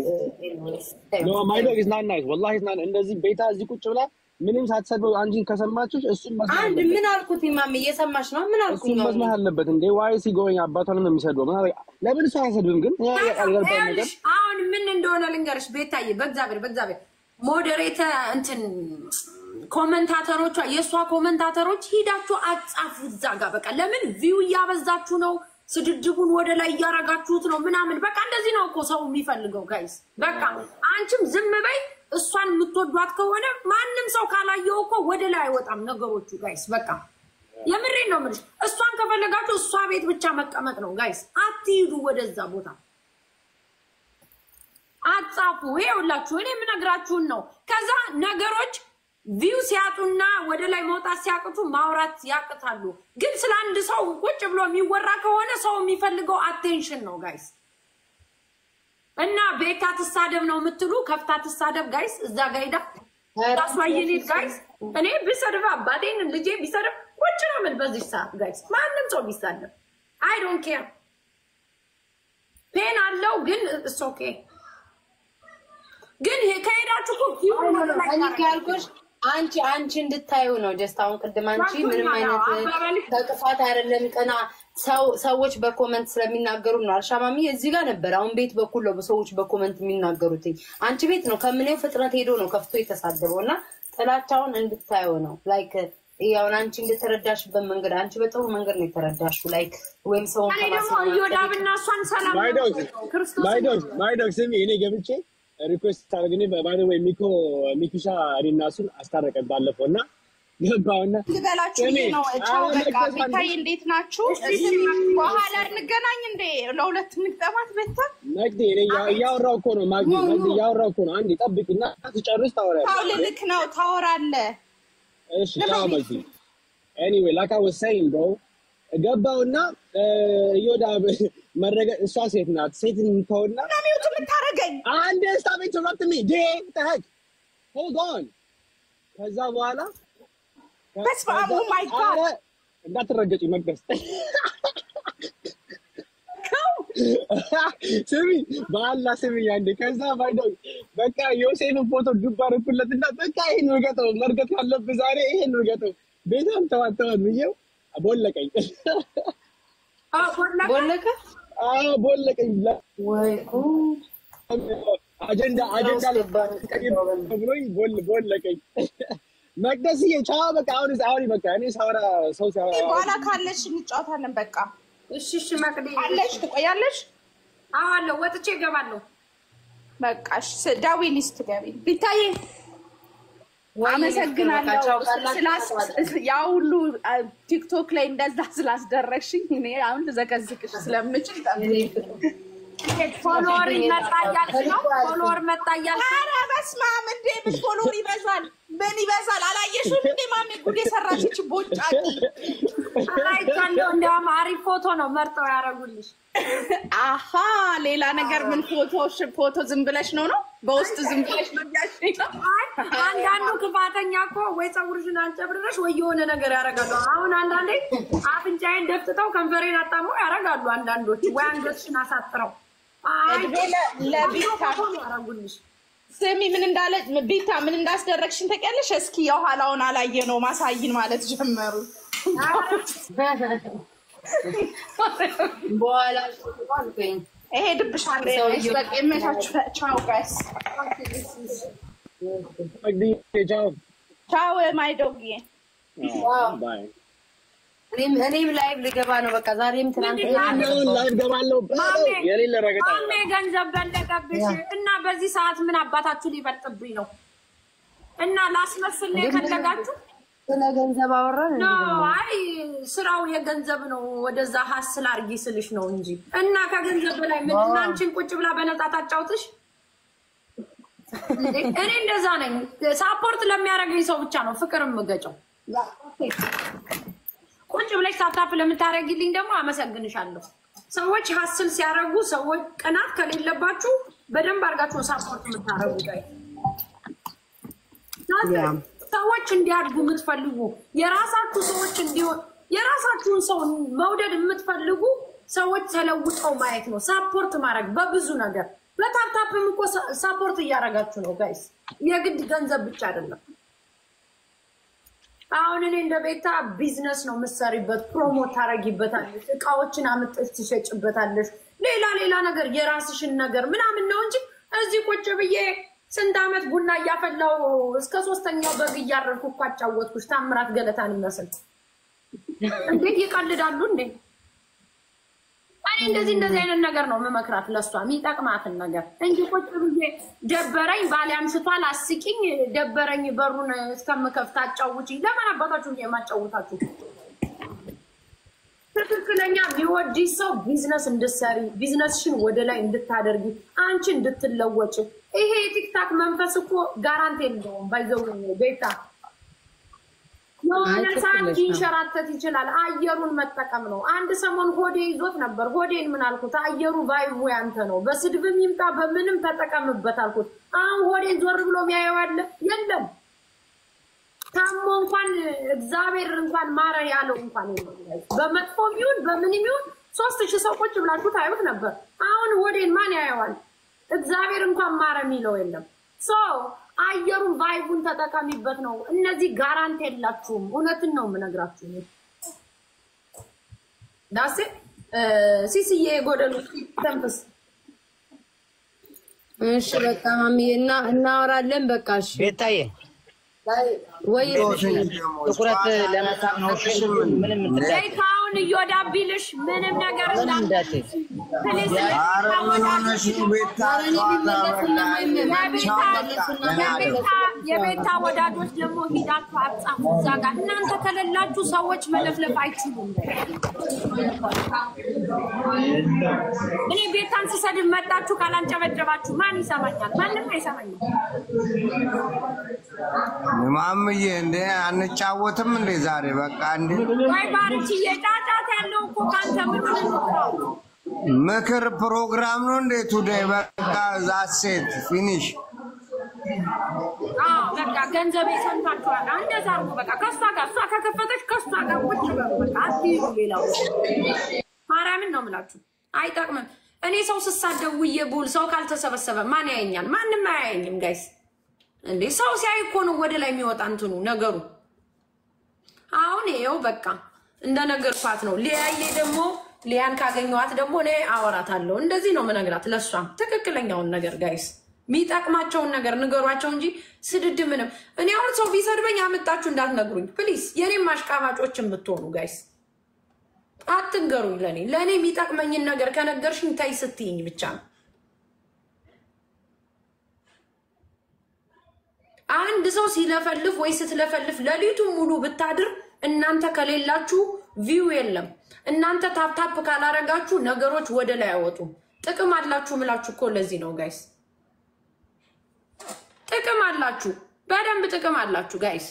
no my dog is not nice wallahi is not እንደዚህ ቤታ እዚህ ቁጭ ብላ ምንም ሳትሰደው አንጂን ከሰማችሽ እሱም መስማት አንድ ምን አልኩት ማሚ እየሰማሽ ነው ምን አልኩት ነው መስማት አለበት እንዴ why is he going አባቷን ነው የሚሰደው ለምን ሰው አይሰድብም ግን ያልገባኝ ነገር አሁን ምን እንደሆነ ልንገርሽ ቤታዬ በእግዚአብሔር ሞዴሬተር እንትን ኮሜንታተሮቿ የሷ ኮሜንታተሮች ሂዳችሁ አጻፉ እዛ ጋር በቃ ለምን ቪው ያበዛችሁ ነው ስድድቡን ወደ ላይ ያረጋችሁት ነው ምናምን በቃ እንደዚህ ነው እኮ ሰው የሚፈልገው ጋይስ በቃ አንቺም ዝም በይ እሷን የምትወዷት ከሆነ ማንንም ሰው ካላየው እኮ ወደ ላይ አይወጣም ነገሮቹ ጋይስ በቃ የምሬን ነው ማለት እሷን ከፈለጋችሁ እሷ ቤት ብቻ መቀመጥ ነው ጋይስ አትሂዱ ወደዛ ቦታ አጻፉ ይኸውላችሁ እኔ የምነግራችሁን ነው ከዛ ነገሮች ቪው ሲያጡና ወደ ላይ መውጣት ሲያቅቱ ማውራት ያቅታሉ ግን ስለ አንድ ሰው ቁጭ ብሎ የሚወራ ከሆነ ሰው የሚፈልገው አቴንሽን ነው ጋይስ እና ቤታ ተሳደብ ነው የምትሉ ከፍታ ተሳደብ ጋይስ እዛ ጋር ሄዳ ታስዋይኔት ጋይስ እኔ ቢሰደብ አባቴን ልጄ ቢሰደብ ቁጭ ነው ምን በዚህ ሰዓት ጋይስ ማንንም ሰው ቢሰደብ አይ ዶንት ኬር ፔን አለው ግን እስ ኦኬ ግን ከሄዳችሁ ቪው ካልኩሽ አንቺ እንድታዩ ነው ጀስት አሁን ቅድም አንቺ ምንም አይነት ተቅፋት አይደለም ቀና ሰዎች በኮሜንት ስለሚናገሩ ነው አልሻማሚ እዚህ ጋር ነበር አሁን ቤት በኩል ነው ሰዎች በኮሜንት የሚናገሩት አንቺ ቤት ነው ከምኔው ፍጥነት ሄዶ ነው ከፍቶ የተሳደበውና ጥላቻውን እንድታዩ ነው ላይክ ያው አንቺ እንደተረዳሽበት መንገድ አንቺ በጥሩ መንገድ ነው የተረዳሽው ላይክ ወይም ሰው ከማሰብ ነው ይወዳብና እሷን ሰላም ክርስቶስ ማይዶግ ስሚ እኔ ገብቼ ሪኩዌስት ታርግኒ ባይ ዘ ወይ ሚኪሻ እኔናሱን አስታረቀን ባለፈውና ገባውና ልበላችሁ ነው ቻው በቃ ቢታይ እንዴት ናችሁ በኋላ እንገናኝ እንዴ ለሁለት እንጠማት በታ ነግዴ ያወራው እኮ ነው ማግኘት ያወራው እኮ ነው አንዴ ጠብቂና ትጨርስ ታወራለህ ታው ልክ ነው ታወራለህ እሺ ታው ማግኘት anyway like I was saying bro ገባውና ይወዳ መረገ እሷ ሴት ናት ሴት እንተውና ነው ሚውት የምታረገኝ አንዴ stop interrupt me heck hold on ከዛ በኋላ በስመ አብ ኦ ማይ ጋድ እንዳትረገጪ መቅደስ ስሚ ባላ ስሚ አንዴ ከዛ ባይደው በቃ ዮሴፍን ፎቶ ዱባርኩለትና በቃ ይሄን ወገተው መርገጥ ያለብህ ዛሬ ይሄን ወገተው ቤታም ተዋተዋል ብዬው ቦለቀኝ ቦለቀኝ ወይ አጀንዳ ብሎኝ ቦለቀኝ መቅደስዬ ቻው በቃ አሁን በቃ እኔ ሳወራ ሰው ሳወራ በኋላ ካለሽ እንጫወታለን በቃ እሺ መቅዲ አለሽ ትቆያለሽ አለ ወጥቼ እገባለሁ በቃ እሺ ዳዊ ሊስት ገቢ ቢታይ አመሰግናለሁ ያው ሁሉ ቲክቶክ ላይ እንደዛ ስላስደረግሽኝ እኔ አሁን ልዘከዝክሽ ስለምችል ፎሎወር መጣያል ኧረ በስመ አብ እንዴ ምን ፎሎወር ይበዛል ምን ይበዛል አላየሽም እንዴ ማሜ ጉዴ ሰራችሽ ቦጫቂ አይቻለሁ እንደውም አሪፍ ፎቶ ነው መርጠው ያረጉልሽ አሃ ሌላ ነገር ምን ፎቶ ዝም ብለሽ ነው በውስጥ ዝም ብለሽ ነው ያሽኝ አንዳንዱ ክፋተኛ እኮ ወይ ፀጉርሽን አንጨብርረሽ ወይ የሆነ ነገር ያረጋሉ አሁን አንዳንዴ አፍንጫዬን ደፍጥተው ከንፈሬን አጣመው ያረጋሉ አንዳንዶች ወይ አንገትሽን አሳጥረው ለቢታ ያረጉልሽ ስሚ ምን እንዳለ ቢታ ምን እንዳስደረግሽን ተቀለሽ እስኪ የኋላውን አላየ ነው ማሳይን ማለት ጀመሩ በኋላ ሸጥቷልኝ ይሄ ድብሻል በቃ የመታችሁ ቻው ጋይስ ቻው ማይ ዶግ ባይ እኔም ላይቭ ልገባ ነው በቃ ዛሬም ትናንትና ላይቭ ገባለሁ የሌለ ረገጣ ማሜ ገንዘብ በለቀብሽ እና በዚህ ሰዓት ምን አባታችሁ ሊበልጥብኝ ነው እና ላስመስል የፈለጋችሁ ስለ ገንዘብ አወራን ነው አይ ስራው የገንዘብ ነው ወደዛ ሀስል አርጊ ስልሽ ነው እንጂ እና ከገንዘብ በላይ ምን እናንቺን ቁጭ ብላ በነጣ ታጫውትሽ እኔ እንደዛ ነኝ ሳፖርት ለሚያረጋኝ ሰው ብቻ ነው ፍቅርም ገጨው ቁጭ ብለሽ ታፕታፕ ለምታረጊልኝ ደግሞ አመሰግንሻለሁ ሰዎች ሀስል ሲያረጉ ሰዎች ቀናት ከሌለባችሁ በደንብ አርጋችሁ ሳፖርት የምታረጉ ጋር ሰዎች እንዲያድጉ የምትፈልጉ የራሳችሁ ሰዎች እንዲሆን የራሳችሁን ሰው መውደድ የምትፈልጉ ሰዎች ተለውጠው ማየት ነው ሳፖርት ማድረግ በብዙ ነገር ለታፕታፕም እኮ ሳፖርት እያረጋችሁ ነው ጋይስ የግድ ገንዘብ ብቻ አይደለም አሁን እኔ እንደ ቤታ ቢዝነስ ነው የምትሰሪበት ፕሮሞት ታረጊበታለሽ እቃዎችን አምጥተሽ ትሸጭበታለሽ ሌላ ነገር የራስሽን ነገር ምናምን ነው እንጂ እዚህ ቁጭ ብዬ ስንት አመት ቡና እያፈላው እስከ 3ኛው በግ እያረርኩ እኮ አጫወትኩሽ ታምራት ገለታን ይመስል እንዴ ይቀልዳሉ እንዴ እኔ እንደዚህ አይነት ነገር ነው መመክራት ለሷ የሚጠቅማትን ነገር እንጂ ቁጭ ብዬ ደበረኝ ባለ አምሽቷል አስቂኝ ደበረኝ በሩን እስከምከፍት አጫውጪኝ ለማን አባታችሁ የማጫውታችሁ ትክክለኛ ቢወዲ ሰው ቢዝነስ እንድትሰሪ ቢዝነስሽን ወደ ላይ እንድታደርጊ አንቺ እንድትለወጪ ይሄ ቲክታክ መንፈስ እኮ ጋራንቲ የለውም ባይዘው ቤታ የሆነ ሰዓት ይንሸራተት ይችላል አየሩን መጠቀም ነው አንድ ሰሞን ሆዴ ይዞት ነበር ሆዴን ምን አልኩት አየሩ ቫይቡ ያንተ ነው በስድብም ይምጣ በምንም ተጠቀምበት አልኩት አሁን ሆዴን ዞር ብሎ የሚያየው አለ የለም ታሞ እንኳን እግዚአብሔር እንኳን ማረ ያለው እንኳን የለም በመጥፎም ይሁን በምንም ይሁን 3000 ሰው ቁጭ ብላችሁ ታዩት ነበር አሁን ሆዴን ማን ያየዋል እግዚአብሔር እንኳን ማረ የሚለው የለም ሶ አየሩን ቫይቡን ተጠቃሚበት ነው እነዚህ ጋራንቲ የላችሁም እውነትን ነው የምነግራችሁ ዳሴ ሲሲዬ ጎደሉ ተንፈስ እሺ በቃ ማሚ እናወራለን በቃ እሺ ቤታዬ ወይ ትኩረት ለመሳብ ነው ምንም እንትን አሁን እዮዳብልሽ ምንም ነገር እንዳትይ የቤታ ወዳጆች ደግሞ ሂዳችሁ አጻፉ እዛ ጋር እናንተ ከሌላችሁ ሰዎች መለፍለፍ አይችሉም እኔ ቤታን ስሰድብ መጣችሁ ካላንጨበጨባችሁ ማን ይሰማኛል ማንም አይሰማኝም ማምዬ እንደ አንጫወትም እንደ ዛሬ በቃ እንደ ወይ ባርቺ የጫጫታ ያለው እኮ ካንተ ምን ነው ምክር ፕሮግራም ነው እንደ ቱዴይ በቃ ዛሴት ፊኒሽ በቃ ገንዘብ ይሰንታችኋል እንደዛ ነው በቃ ከሷ ጋር እሷ ከከፈተች ከሷ ጋር ቁጭ በሉ በቃ አትይሉ ሌላው ማርያምን ነው የምላችሁ አይጠቅምም እኔ ሰው ስሳደው ይየቡል ሰው ካልተሰበሰበ ማን ያየኛል ማንንም አያየኝም ጋይስ እንዴ ሰው ሲያይ እኮ ነው ወደ ላይ የሚወጣ እንትኑ ነገሩ አሁን ይሄው በቃ እንደ ነገርኳት ነው ሊያየ ደግሞ ሊያን ካገኘዋት ደግሞ እኔ አወራታለሁ እንደዚህ ነው መነግራት ለሷም ትክክለኛውን ነገር ጋይስ ሚጣቅማቸውን ነገር ንገሯቸው እንጂ ስድድ ምንም እኔ አሁን ሰው ቢሰድበኝ አመጣችሁ እንዳትነግሩኝ ፕሊዝ የኔም ማሽቃባጮችን ብትሆኑ ጋይስ አትንገሩኝ ለኔ ሚጣቅመኝን ነገር ከነገርሽኝ ታይ ስትይኝ ብቻ ነው አንድ ሰው ሲለፈልፍ ወይ ስትለፈልፍ ለሊቱ ሙሉ ብታድር እናንተ ከሌላችሁ ቪው የለም እናንተ ታፕ ካላረጋችሁ ነገሮች ወደ ላይ አይወጡም ጥቅም አላችሁ ምላችሁ እኮ ለዚህ ነው ጋይስ ጥቅም አላችሁ በደንብ ጥቅም አላችሁ ጋይስ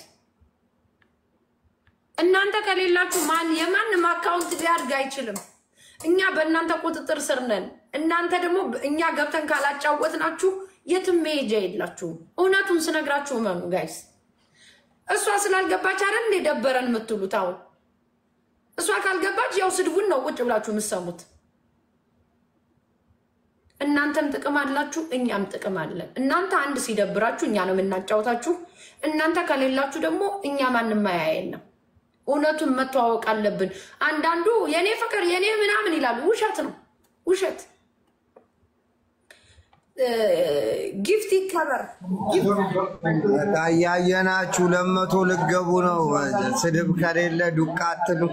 እናንተ ከሌላችሁ የማንም አካውንት ሊያድግ አይችልም እኛ በእናንተ ቁጥጥር ስር ነን እናንተ ደግሞ እኛ ገብተን ካላጫወትናችሁ የትም መሄጃ የላችሁም እውነቱን ስነግራችሁ ማኑ ጋይስ እሷ ስላልገባች አይደል ደበረን የምትሉት አሁን እሷ ካልገባች ያው ስድቡን ነው ቁጭ ብላችሁ የምትሰሙት እናንተም ጥቅም አላችሁ እኛም ጥቅም አለን እናንተ አንድ ሲደብራችሁ እኛ ነው የምናጫውታችሁ እናንተ ከሌላችሁ ደግሞ እኛ ማንንም አያየንም እውነቱን መተዋወቅ አለብን አንዳንዱ የኔ ፍቅር የኔ ምናምን ይላሉ ውሸት ነው ውሸት ጊፍት ይከበር ታያየናችሁ ለመቶ ልገቡ ነው ስድብ ከሌለ ዱቃት ነው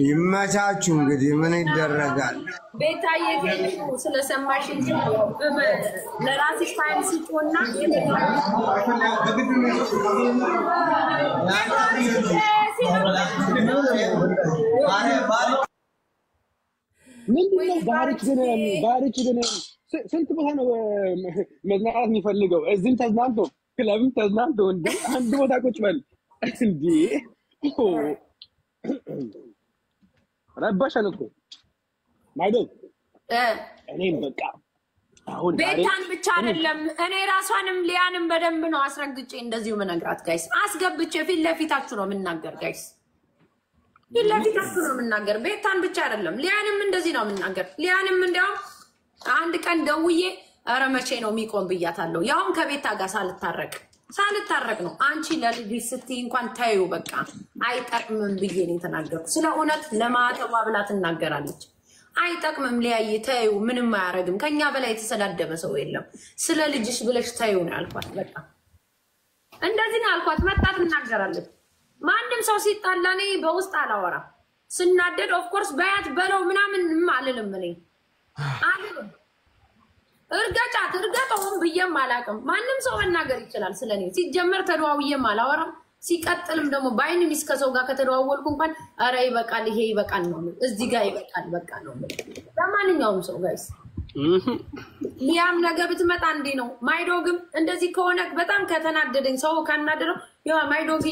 ይመቻችሁ እንግዲህ ምን ይደረጋል ቤታዬ ስለሰማሽ ለራስሽ ታይም ሲጮና ምንድነው ባሪች ግን ስንት ቦታ ነው መዝናናት የሚፈልገው እዚህም ተዝናንቶ ክለብም ተዝናንቶ እንደ አንድ ቦታ ቁጭ በል እንዴ ረባሻን እኮ ማይዶ እኔም በቃ አሁን ቤታን ብቻ አይደለም እኔ ራሷንም ሊያንም በደንብ ነው አስረግጬ እንደዚሁ መነግራት ጋይስ አስገብቼ ፊት ለፊታችሁ ነው የምናገር ጋይስ ፊት ለፊታችሁ ነው የምናገር ቤታን ብቻ አይደለም ሊያንም እንደዚህ ነው የምናገር ሊያንም እንደው አንድ ቀን ደውዬ ኧረ መቼ ነው የሚቆም ብያታለሁ ያውም ከቤታ ጋር ሳልታረቅ ነው አንቺ ለልጅ ስትይ እንኳን ታዩ በቃ አይጠቅምም ብዬ ነው የተናገርኩት ስለ እውነት ለማተባ ብላ ትናገራለች አይጠቅምም ሊያየ ታዩ ምንም አያረግም ከኛ በላይ የተሰዳደበ ሰው የለም ስለ ልጅሽ ብለሽ ታዩ ነው ያልኳት በቃ እንደዚህ ነው ያልኳት መጣ ትናገራለች ማንንም ሰው ሲጣላኔ በውስጥ አላወራ ስናደድ ኦፍ ኮርስ በያት በለው ምናምን ማለልም እኔ አልልም እርገጠውም ብዬም አላቅም ማንም ሰው መናገር ይችላል ስለኔ ሲጀመር ተደዋውዬም አላወራም ሲቀጥልም ደግሞ ባይን ሚስ ከሰው ጋር ከተደዋወልኩ እንኳን አረ ይበቃል ይሄ ይበቃል ነው እዚህ ጋር ይበቃል በቃ ነው ለማንኛውም ሰው ጋይስ ሊያም ነገ ብትመጣ እንዴ ነው ማይዶግም እንደዚህ ከሆነ በጣም ከተናደደኝ ሰው ካናደረው ያ ማይዶግ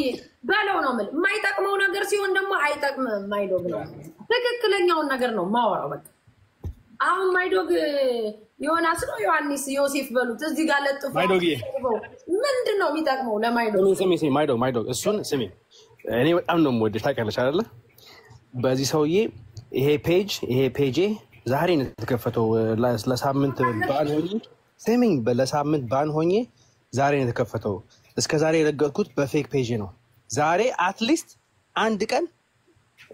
በለው ነው ማለት የማይጠቅመው ነገር ሲሆን ደግሞ አይጠቅምም ማይዶግ ነው ትክክለኛውን ነገር ነው ማወራው በቃ አሁን ማይዶግ ዮናስ ነው ዮሐንስ ዮሴፍ በሉት እዚህ ጋር ለጥፎ ማይዶግ ምንድነው የሚጠቅመው ለማይዶግ ስሚ ማይዶግ እሱን ስሚ እኔ በጣም ነው የምወድሽ ታውቂያለሽ አይደለ በዚህ ሰውዬ ይሄ ፔጅ ዛሬ ነው የተከፈተው ለሳምንት ባን ሆኜ ስሚኝ ለሳምንት ባን ሆኜ ዛሬ ነው የተከፈተው እስከ ዛሬ የለገጥኩት በፌክ ፔጅ ነው ዛሬ አትሊስት አንድ ቀን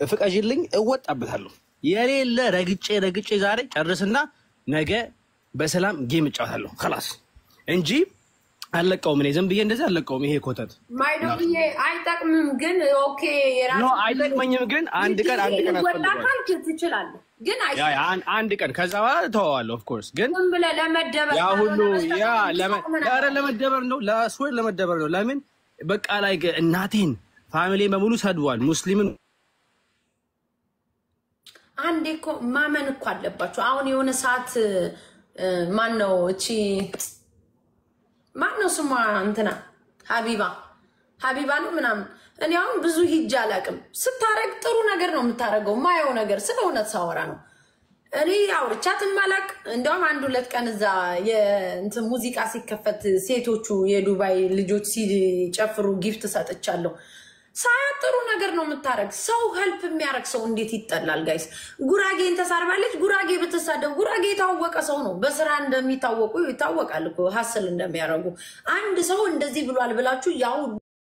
ፍቀጅልኝ እወጣበታለሁ የሌለ ረግጬ ዛሬ ጨርስና ነገ በሰላም ጌም እጫወታለሁ خلاص እንጂ አለቀውም እኔ ዝም ብዬ እንደዚህ አለቀውም ይሄ ኮተት ማይዶዬ አይጠቅምም ግን ኦኬ የራሱ ኖ አይጠቅመኝም ግን አንድ ቀን ወላካል ትችላለህ ግን አንድ ቀን ከዛ በኋላ ተዋዋለሁ ኦፍ ኮርስ ግን ዝም ብለህ ለመደበር ያ ሁሉ ያ ለመደበር ነው ለስወር ለመደበር ነው ለምን በቃ ላይ እናቴን ፋሚሊን በሙሉ ሰድቧል ሙስሊምን አንዴ እኮ ማመን እኮ አለባችሁ አሁን የሆነ ሰዓት ማን ነው እቺ ማነው ስሟ እንትና ሀቢባ ነው ምናምን እኔ አሁን ብዙ ሂጅ አላቅም ስታረግ ጥሩ ነገር ነው የምታረገው ማየው ነገር ስለ እውነት ሳወራ ነው እኔ አውርቻት ማላቅ እንደውም አንድ ሁለት ቀን እዛ የእንትን ሙዚቃ ሲከፈት ሴቶቹ የዱባይ ልጆች ሲጨፍሩ ጊፍት ሰጥቻለሁ ሳያጥሩ ነገር ነው የምታረግ ሰው ሄልፕ የሚያረግ ሰው እንዴት ይጠላል ጋይስ ጉራጌን ተሳርባለች ጉራጌ ብትሳደብ ጉራጌ የታወቀ ሰው ነው በስራ እንደሚታወቁ ይታወቃል እኮ ሀስል እንደሚያረጉ አንድ ሰው እንደዚህ ብሏል ብላችሁ ያው